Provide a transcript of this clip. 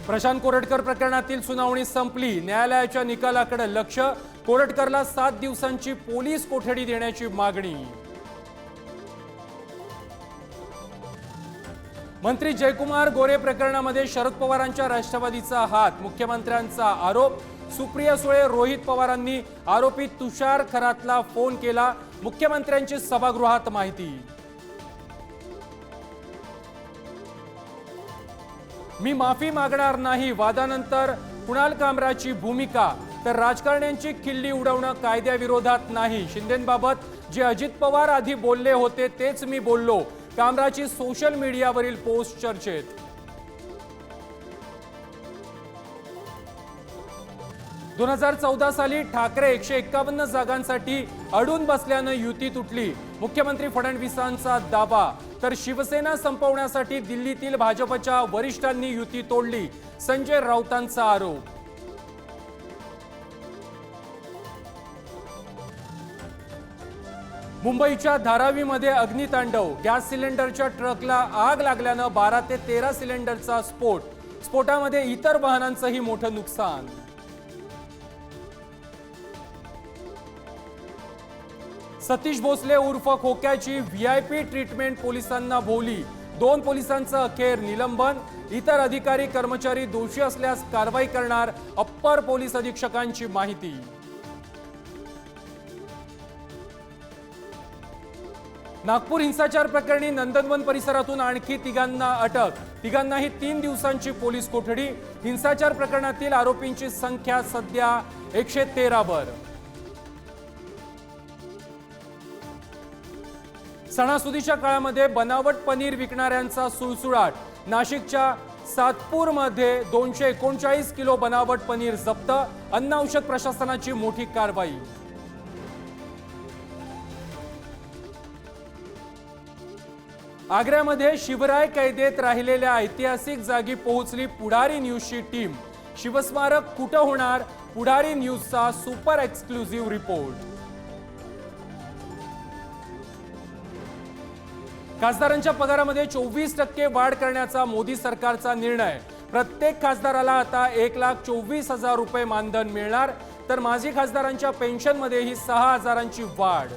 प्रशांत कोरटकर प्रकरणातील सुनावणी संपली। न्यायालयाच्या निकालाकडे लक्ष। कोरटकरला 7 दिवसांची पोलीस कोठडी देण्याची मागणी। मंत्री जयकुमार गोरे प्रकरणामध्ये शरद पवारांच्या राष्ट्रवादीचा हात। मुख्यमंत्र्यांचा आरोप। सुप्रिया सुळे, रोहित पवारांनी आरोपी तुषार खरातला फोन केला। मुख्यमंत्र्यांची सभागृहात माहिती। मी माफी मागणार नाही, वादानंतर कुणाल कामराची भूमिका। तर राजकारण्यांची खिल्ली उडवणं कायद्याविरोधात नाही। शिंदेंबाबत जे अजित पवार आधी बोलले होते तेच मी बोललो। कामराची सोशल मीडियावरील पोस्ट चर्चेत। दोन 2014 साली ठाकरे 151 जागांसाठी अडून बसल्यानं युती तुटली। मुख्यमंत्री फडणवीसांचा दावा। तर शिवसेना संपवण्यासाठी दिल्लीतील भाजपच्या वरिष्ठांनी युती तोडली। संजय राऊतांचा आरोप। मुंबईच्या धारावीमध्ये अग्नितांडव। गॅस सिलेंडरच्या ट्रकला आग लागल्यानं 12 ते 13 सिलेंडरचा स्फोट। स्फोटामध्ये इतर वाहनांचंही मोठं नुकसान। सतीश भोसले उर्फ खोक्याची व्हीआयपी ट्रीटमेंट पोलिसांना भोवली। 2 पोलिसांचं अखेर निलंबन। इतर अधिकारी कर्मचारी दोषी असल्यास कारवाई करणार। अप्पर पोलीस अधीक्षकांची माहिती। नागपूर हिंसाचार प्रकरणी नंदनवन परिसरातून आणखी 3 अटक। 3 3 दिवसांची पोलीस कोठडी। हिंसाचार प्रकरणातील आरोपींची संख्या सध्या 113 वर। सणासुदीच्या काळामध्ये बनावट पनीर विकणाऱ्यांचा सुळसुळाट। नाशिकच्या सातपूरमध्ये 239 किलो बनावट पनीर जप्त। अन्न औषध प्रशासनाची मोठी कारवाई। आग्र्यामध्ये शिवराय कैदेत राहिलेल्या ऐतिहासिक जागी पोहोचली पुढारी न्यूजची टीम। शिवस्मारक कुठं होणार? पुढारी न्यूजचा सुपर एक्सक्लुझिव्ह रिपोर्ट। खासदारांच्या पगारामध्ये 24% वाढ करण्याचा मोदी सरकारचा निर्णय। प्रत्येक खासदाराला आता 1,24,000 रुपये मानधन मिळणार। तर माजी खासदारांच्या पेन्शनमध्येही 6,000ची वाढ।